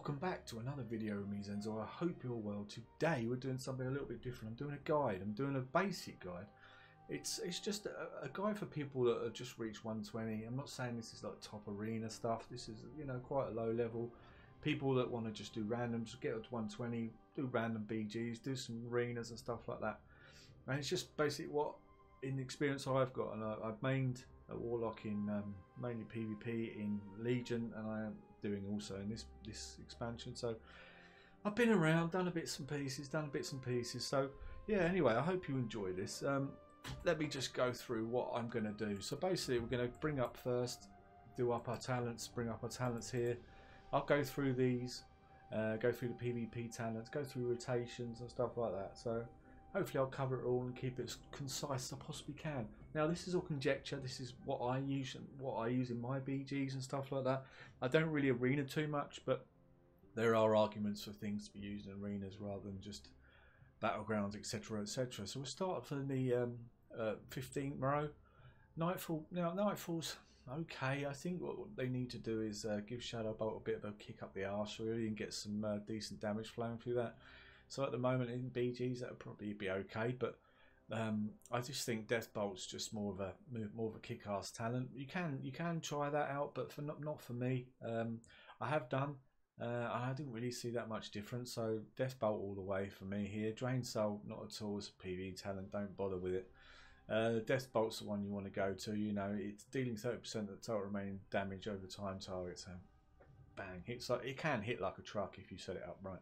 welcome back to another video with me, Zenzul. I hope you're well. Today we're doing something a little bit different. I'm doing a guide. I'm doing a basic guide. It's just a guide for people that have just reached 120. I'm not saying this is like top arena stuff. This is, you know, quite a low level. People that want to just do randoms, get up to 120, do random BGs, do some arenas and stuff like that. And it's just basically what, in the experience I've got, and I've mained a Warlock in mainly PvP in Legion, and I am doing also in this expansion. So I've been around, done bits and pieces. So yeah, anyway, I hope you enjoy this. Let me just go through what I'm going to do. So basically we're going to bring up first, do up our talents, bring up our talents here. I'll go through these, go through the PvP talents, go through rotations and stuff like that. So hopefully I'll cover it all and keep it as concise as I possibly can. Now this is all conjecture. This is what I use and what I use in my BGs and stuff like that. I don't really arena too much, but there are arguments for things to be used in arenas rather than just battlegrounds, etc., etc. So we'll start from the 15th row. Nightfall. Now Nightfall's okay. I think what they need to do is give Shadow Bolt a bit of a kick up the arse really and get some decent damage flowing through that. So at the moment in BGs that would probably be okay, but I just think Death Bolt's just more of a kick-ass talent. You can try that out, but not for me. I have done, and I didn't really see that much difference. So Death Bolt all the way for me here. Drain Soul not at all as a PvE talent. Don't bother with it. Death Bolt's the one you want to go to. You know, it's dealing 30% of the total remaining damage over time target. So bang, hits like it can hit like a truck if you set it up right.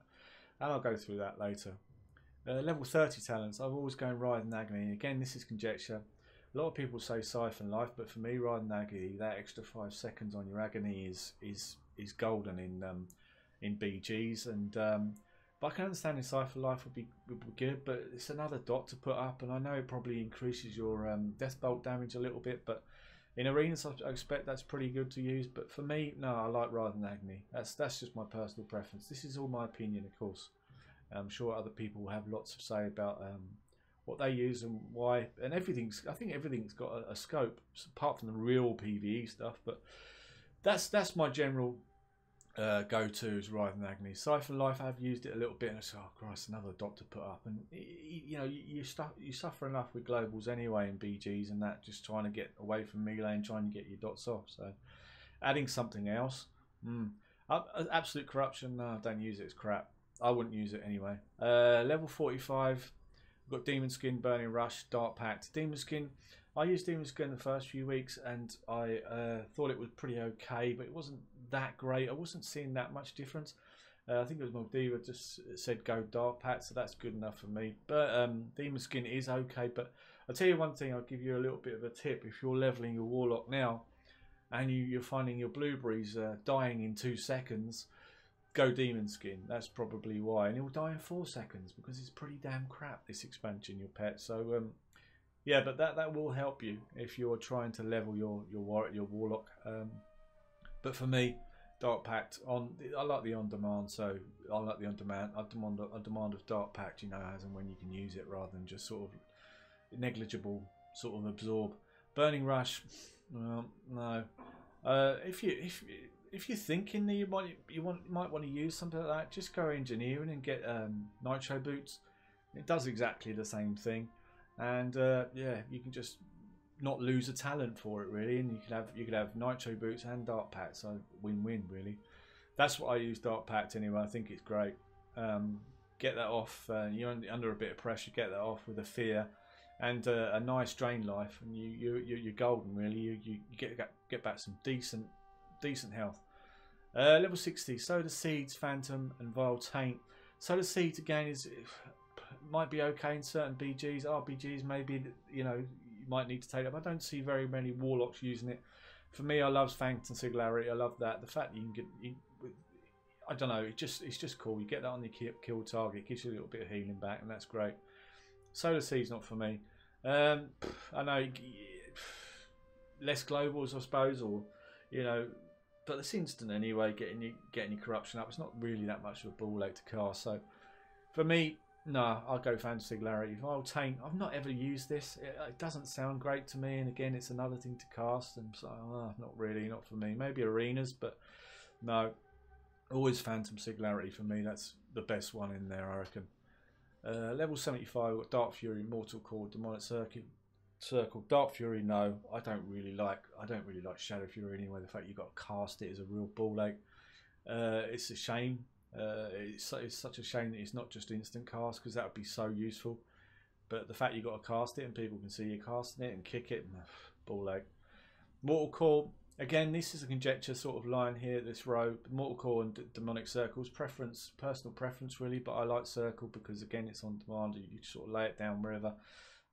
And I'll go through that later. Level 30 talents, I've always going Ride and Agony. Again, this is conjecture. A lot of people say Siphon Life, but for me, Ride and Agony, that extra 5 seconds on your Agony is golden in BGs. And but I can understand in Siphon Life would be good, but it's another dot to put up, and I know it probably increases your Death Bolt damage a little bit, but in arenas I expect that's pretty good to use. But for me, no, I like Ride and Agony. That's just my personal preference. This is all my opinion, of course. I'm sure other people will have lots to say about what they use and why, and everything's. I think everything's got a scope, apart from the real PvE stuff. But that's my general go-to is Ride and Agony. Siphon Life, I've used it a little bit, and I said, oh Christ, another dot to put up. And you know, you suffer enough with globals anyway in BGs, and that just trying to get away from melee and trying to get your dots off. So adding something else, Absolute Corruption. No, don't use it. It's crap. I wouldn't use it anyway. Level 45, I've got Demon Skin, Burning Rush, Dark Pact. Demon Skin, I used Demon Skin the first few weeks, and I thought it was pretty okay, but it wasn't that great. I wasn't seeing that much difference. I think it was Moldiva just said go Dark Pact, so that's good enough for me. But Demon Skin is okay, but I'll tell you one thing, I'll give you a little bit of a tip. If you're leveling your Warlock now, and you're finding your blueberries dying in 2 seconds, go Demon Skin. That's probably why, and it will die in 4 seconds because it's pretty damn crap, this expansion, your pet. So yeah, but that will help you if you're trying to level your Warlock. But for me, Dark Pact I like the on demand. So I like the on demand of Dark Pact. You know, as and when you can use it rather than just sort of negligible sort of absorb. Burning Rush, well, no. If you're thinking that you might want to use something like that, just go engineering and get nitro boots. It does exactly the same thing, and yeah, you can just not lose a talent for it really, and you could have nitro boots and Dark Pact, so win-win really. That's what I use Dark Pact anyway. I think it's great. Get that off. You're under a bit of pressure. Get that off with a fear and a nice drain life, and you're golden really. You get back some decent health. Level 60, Soda Seeds, Phantom and Vile Taint. Soda Seeds again might be okay in certain BGs, RPGs maybe, you know, you might need to take it up. I don't see very many Warlocks using it. For me, I love Phantom Singularity. I love that. The fact that you can get, I don't know, it's just cool. You get that on your kill target, it gives you a little bit of healing back, and that's great. Soda Seeds not for me. I know less globals, I suppose, or you know, but it's instant anyway. Getting your corruption up, it's not really that much of a ball ache to cast. So for me, no, I'll go Phantom Singularity. Vile Taint, I've not ever used this. It doesn't sound great to me, and again, it's another thing to cast, and so not really, not for me. Maybe arenas, but no. Always Phantom Singularity for me. That's the best one in there, I reckon. Level 75, we've got Dark Fury, Mortal Core, Demonic Circle. Dark Fury, no, I don't really like Shadow Fury anyway. The fact you've got to cast it is a real ball ache. It's a shame. It's such a shame that it's not just instant cast, because that would be so useful. But the fact you've got to cast it and people can see you casting it and kick it, ball ache. Mortal Core, again, this is a conjecture sort of line here, this row. Mortal Core and Demonic Circles, personal preference really, but I like Circle because again it's on demand. You sort of lay it down wherever,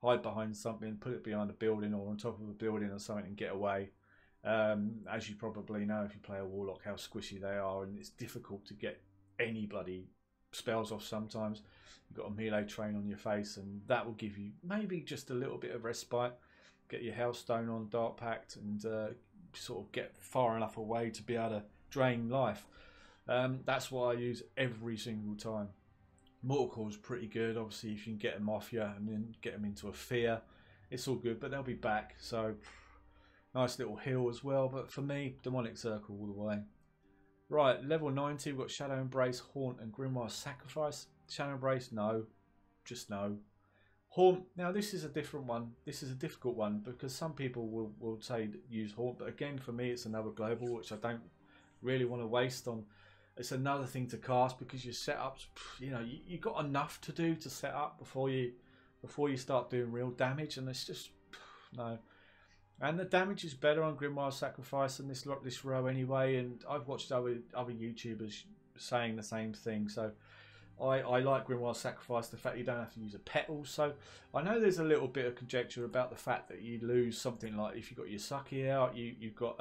hide behind something, put it behind a building or on top of a building or something and get away. As you probably know if you play a Warlock how squishy they are, and it's difficult to get any bloody spells off sometimes. You've got a melee train on your face and that will give you maybe just a little bit of respite. Get your Hellstone on Dark Pact and sort of get far enough away to be able to drain life. That's what I use every single time. Mortal Core is pretty good, obviously if you can get them off you and then get them into a fear, it's all good, but they'll be back, so nice little heal as well. But for me, Demonic Circle all the way. Right, level 90, we've got Shadow Embrace, Haunt and Grimoire Sacrifice. Shadow Embrace, no, just no. Haunt, now this is a different one. This is a difficult one because some people will say use Haunt, but again for me it's another global which I don't really want to waste on. It's another thing to cast because your setups, you know, you got enough to do to set up before you start doing real damage, and it's just no. And the damage is better on Grimoire Sacrifice than this row anyway, and I've watched other YouTubers saying the same thing, so I like Grimoire Sacrifice, the fact you don't have to use a petal. So I know there's a little bit of conjecture about the fact that you lose something like if you've got your Sucky out, you've got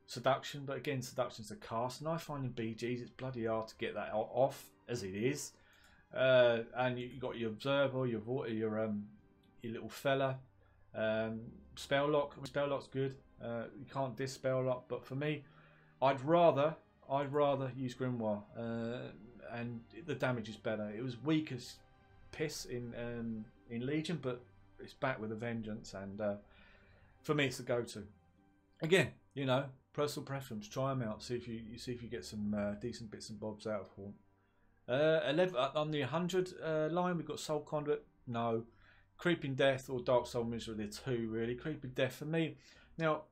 Seduction, but again Seduction's a cast, and I find in BGs it's bloody hard to get that off as it is. And you've got your Observer, your little fella. Spelllock's good. You can't diss Spelllock, but for me, I'd rather use Grimoire, and the damage is better. It was weak as piss in Legion, but it's back with a vengeance, and for me, it's the go-to. Again, you know, personal preference. Try them out. See if you get some decent bits and bobs out of Haunt. 11 on the 100 line, we've got Soul Conduit. No. Creeping Death or Dark Soul Misery, they're two really. Creeping Death for me. Now,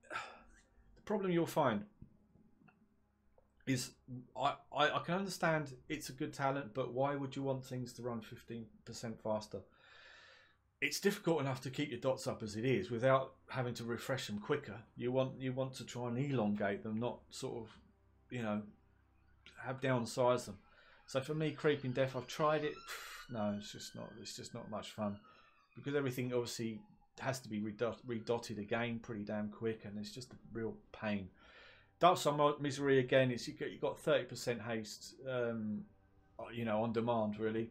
the problem you'll find is I can understand it's a good talent, but why would you want things to run 15% faster? It's difficult enough to keep your dots up as it is without having to refresh them quicker. You want to try and elongate them, not sort of, you know, have downsize them. So for me, Creeping Death, I've tried it. No, it's just not much fun because everything obviously has to be redotted again pretty damn quick, and it's just a real pain. Dark Soul Misery again, you've got 30% haste, you know, on demand really,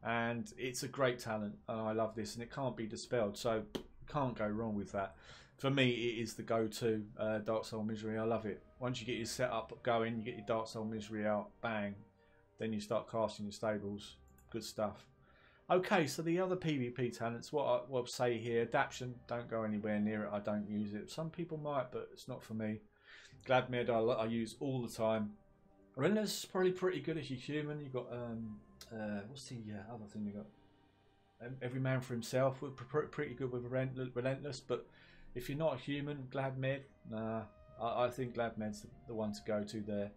and it's a great talent, and I love this, and it can't be dispelled, so can't go wrong with that. For me, it is the go-to. Dark Soul Misery, I love it. Once you get your setup going, you get your Dark Soul Misery out, bang, then you start casting your stables. Good stuff. Okay, so the other PvP talents, what I'll say here, Adaption, don't go anywhere near it. I don't use it. Some people might, but it's not for me. Gladmid, I use all the time. Relentless is probably pretty good if you're human. You've got what's the other thing you got? Every Man for Himself. We're pretty good with Relentless, but if you're not a human, Gladmid, nah, I think Gladmid's the one to go to there.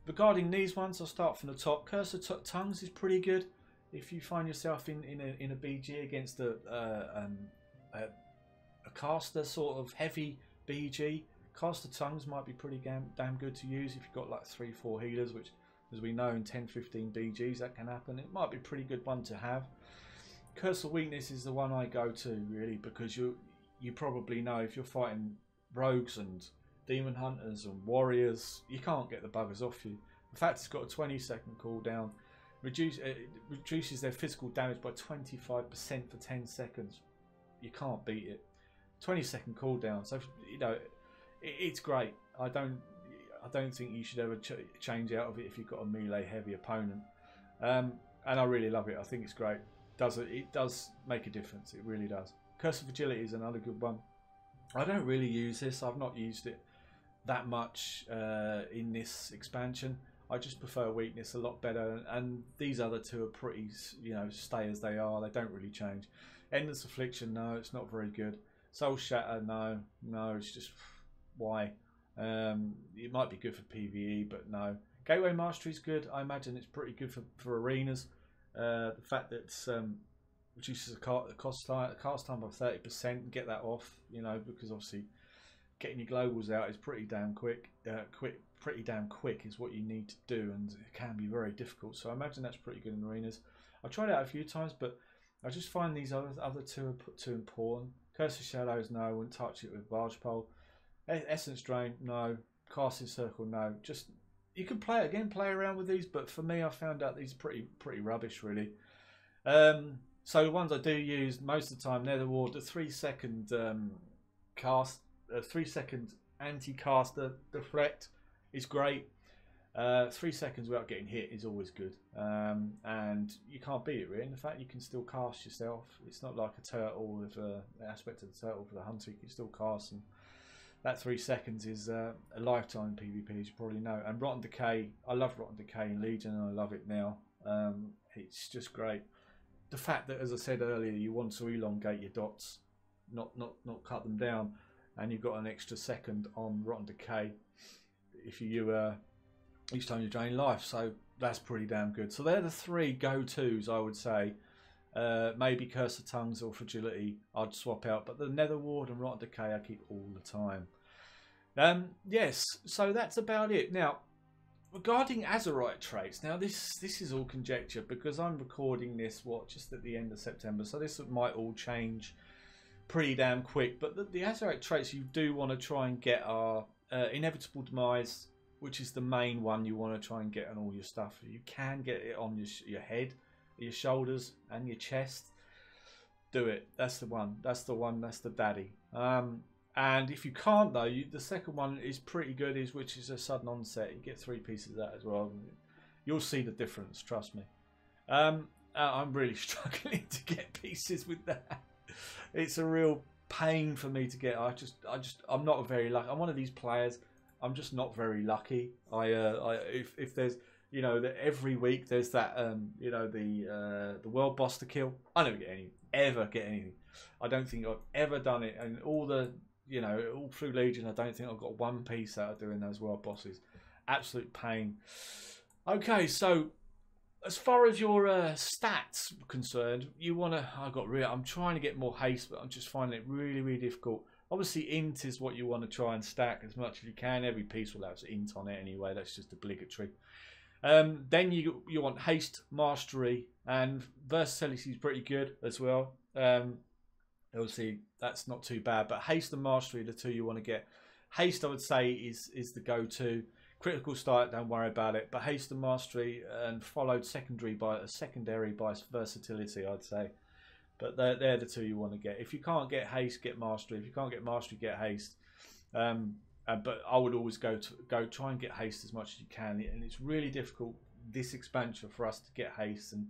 Regarding these ones, I'll start from the top. Curse of Tongues is pretty good if you find yourself in a BG against a caster sort of heavy BG. Caster Tongues might be pretty damn good to use if you've got like 3-4 healers, which, as we know, in 10-15 BGs that can happen. It might be a pretty good one to have. Curse of Weakness is the one I go to really, because you probably know if you're fighting rogues and demon hunters and warriors, you can't get the buggers off you. In fact, it's got a 20-second cooldown. Reduces their physical damage by 25% for 10 seconds. You can't beat it. 20-second cooldown. So you know, it's great. I don't think you should ever change out of it if you've got a melee heavy opponent. And I really love it. I think it's great. It does make a difference. It really does. Curse of Agility is another good one. I don't really use this. I've not used it that much in this expansion. I just prefer weakness a lot better, and these other two are pretty, you know, stay as they are. They don't really change. Endless Affliction, no, it's not very good. Soul Shatter, no, it's just why. It might be good for PvE, but no. Gateway Mastery is good. I imagine it's pretty good for arenas. The fact that it's reduces the cast time by 30%, get that off, you know, because obviously getting your globals out is pretty damn quick. Pretty damn quick is what you need to do, and it can be very difficult. So I imagine that's pretty good in arenas. I've tried it out a few times, but I just find these other two are too important. Curse of Shadows, no, I wouldn't touch it with Barge Pole. Essence Drain, no. Casting Circle, no. Just, you can play around with these, but for me, I found out these are pretty rubbish, really. So the ones I do use most of the time, Nether Ward, the 3-second cast, 3-second anti-caster deflect is great. 3 seconds without getting hit is always good, and you can't beat it really. In fact, you can still cast yourself. It's not like a turtle with the aspect of the turtle for the hunter. You can still cast, and that 3 seconds is a lifetime PvP, as you probably know. And Rotten Decay, I love Rotten Decay in Legion, and I love it now. It's just great. The fact that, as I said earlier, you want to elongate your dots, not cut them down, and you've got an extra second on Rotten Decay if you each time you drain life, so that's pretty damn good. So they're the three go-tos, I would say. Maybe Curse of Tongues or Fragility I'd swap out, but the Nether Ward and Rotten Decay I keep all the time. Yes, so that's about it. Now, regarding Azerite traits, now this is all conjecture because I'm recording this just at the end of September, so this might all change pretty damn quick. But the Azerite traits you do want to try and get are Inevitable Demise, which is the main one you want to try and get on all your stuff. You can get it on your head, your shoulders, and your chest. Do it. That's the one. That's the one. That's the daddy. And if you can't though, the second one is pretty good, which is a sudden onset. You get 3 pieces of that as well. You'll see the difference. Trust me. I'm really struggling to get pieces with that. It's a real pain for me to get. I'm not very lucky. I'm one of these players. I'm just not very lucky. If there's, you know, that every week there's that, you know, the world boss to kill. I don't ever get anything. I don't think I've ever done it, and all through Legion, I don't think I've got 1 piece out of doing those world bosses. Absolute pain. Okay, so as far as your stats are concerned, you want to. I'm trying to get more haste, but I'm just finding it really difficult. Obviously, int is what you want to try and stack as much as you can. Every piece will have int on it anyway. That's just obligatory. Then you want haste, mastery, and versatility is pretty good as well. Obviously, that's not too bad. But haste and mastery are the 2 you want to get. Haste, I would say, is the go-to. Critical start, don't worry about it. But haste and mastery, and followed secondary by versatility, I'd say. But they're the 2 you want to get. If you can't get haste, get mastery. If you can't get mastery, get haste. But I would always go try and get haste as much as you can. And it's really difficult this expansion for us to get haste, and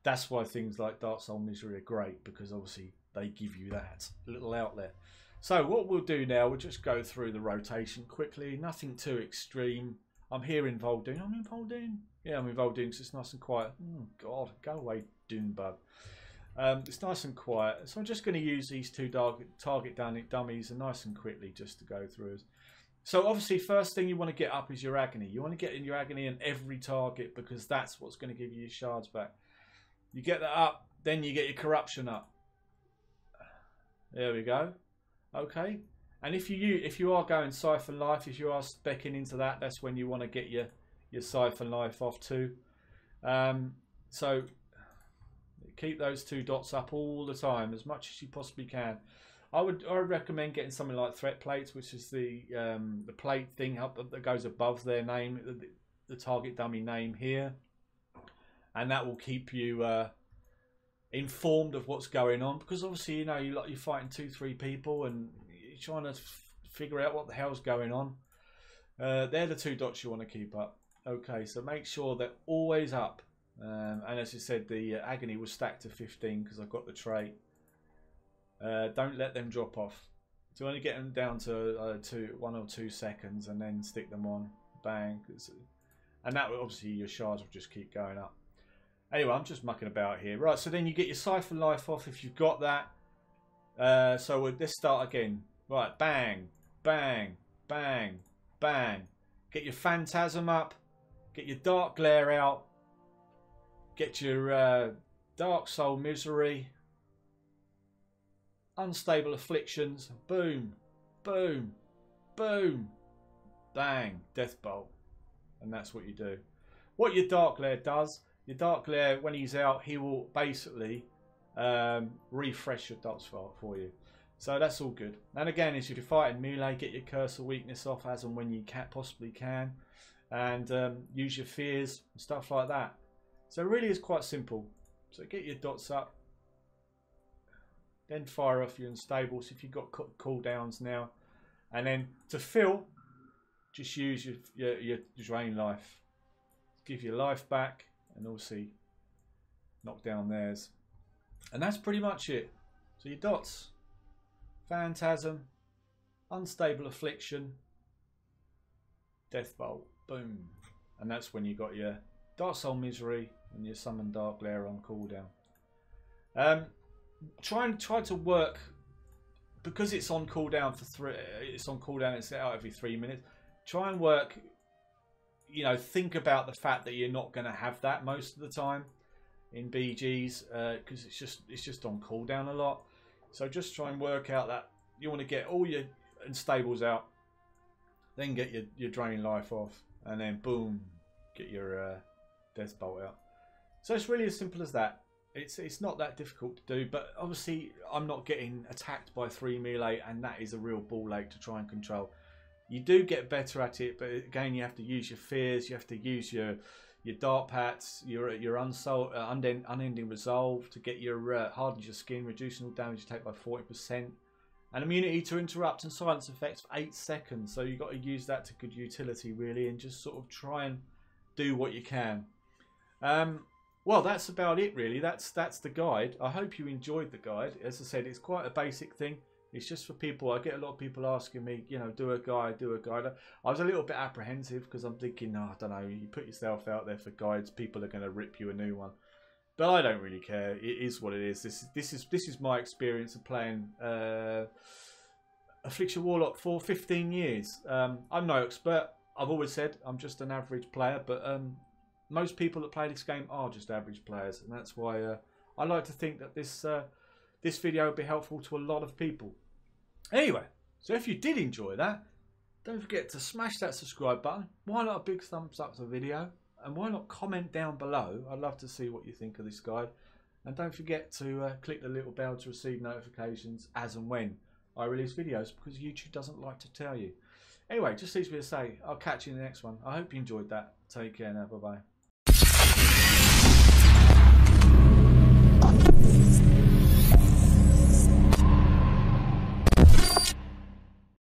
that's why things like Dark Soul Misery are great, because obviously they give you that little outlet. So what we'll do now, we'll just go through the rotation quickly. Nothing too extreme. I'm here in Vol'dun. I'm in Vol'dun. Yeah, I'm in Vol'dun because it's nice and quiet. Oh God, go away, Dunebug. It's nice and quiet, so I'm just going to use these 2 target dummies and nice and quickly just to go through. So obviously, first thing you want to get up is your agony. You want to get in your agony in every target, because that's what's going to give you your shards back. You get that up, then you get your corruption up. There we go. Okay, and if you are going Siphon Life, if you are specking into that, that's when you want to get your Siphon Life off too. So keep those 2 dots up all the time, as much as you possibly can. I would recommend getting something like Threat Plates, which is the plate thing that goes above their name, the target dummy name here, and that will keep you informed of what's going on, because obviously, you know, you're fighting 2-3 people and you're trying to figure out what the hell's going on. They're the 2 dots you want to keep up. Okay, so make sure they're always up. And as I said, the agony was stacked to 15 because I've got the trait. Don't let them drop off. So only get them down to 1 or 2 seconds and then stick them on. Bang. And that will, obviously your shards will just keep going up. Anyway, I'm just mucking about here. Right, so then you get your siphon life off if you've got that. So let's start again. Right, bang, bang, bang, bang. Get your phantasm up. Get your dark glare out. Get your dark soul misery. Unstable afflictions. Boom, boom, boom, bang, death bolt. And that's what you do. What your dark glare does, your dark glare, when he's out, he will basically refresh your dots for you. So that's all good. And again, if you're fighting melee, get your cursor weakness off as and when you possibly can. And use your fears and stuff like that. So it really is quite simple. So get your dots up. Then fire off your unstables if you've got cooldowns now. And then to fill, just use your drain life. Give your life back and also knock down theirs. And that's pretty much it. So your dots. Phantasm. Unstable affliction. Death bolt. Boom. And that's when you got your Dark Soul Misery and your Summon Dark Glare on cooldown. Try to work, because it's on cooldown for it's out every 3 minutes. Try and work, you know, think about the fact that you're not going to have that most of the time in BGs, because it's just on cooldown a lot. So just try and work out that you want to get all your unstables out, then get your drain life off, and then boom, get your death bolt out. So it's really as simple as that. It's not that difficult to do, but obviously I'm not getting attacked by 3 melee, and that is a real ball ache to try and control. You do get better at it, but again you have to use your fears, you have to use your dark pats, your unending resolve to get your hardens your skin, reducing all damage you take by 40%, and immunity to interrupt and silence effects for 8 seconds. So you've got to use that to good utility really, and just sort of try and do what you can. Well, that's about it really. That's the guide. I hope you enjoyed the guide. As I said, it's quite a basic thing. It's just for people. I get a lot of people asking me, you know, do a guide, do a guide. I was a little bit apprehensive because I'm thinking, oh, I don't know, you put yourself out there for guides, people are going to rip you a new one. But I don't really care. It is what it is. This is my experience of playing Affliction Warlock for 15 years. I'm no expert. I've always said I'm just an average player, but most people that play this game are just average players, and that's why I like to think that this video will be helpful to a lot of people. Anyway, so if you did enjoy that, don't forget to smash that subscribe button. Why not a big thumbs up to the video, and why not comment down below? I'd love to see what you think of this guide. And don't forget to click the little bell to receive notifications as and when I release videos, because YouTube doesn't like to tell you. Anyway, just leaves me to say I'll catch you in the next one. I hope you enjoyed that. Take care now. Bye bye.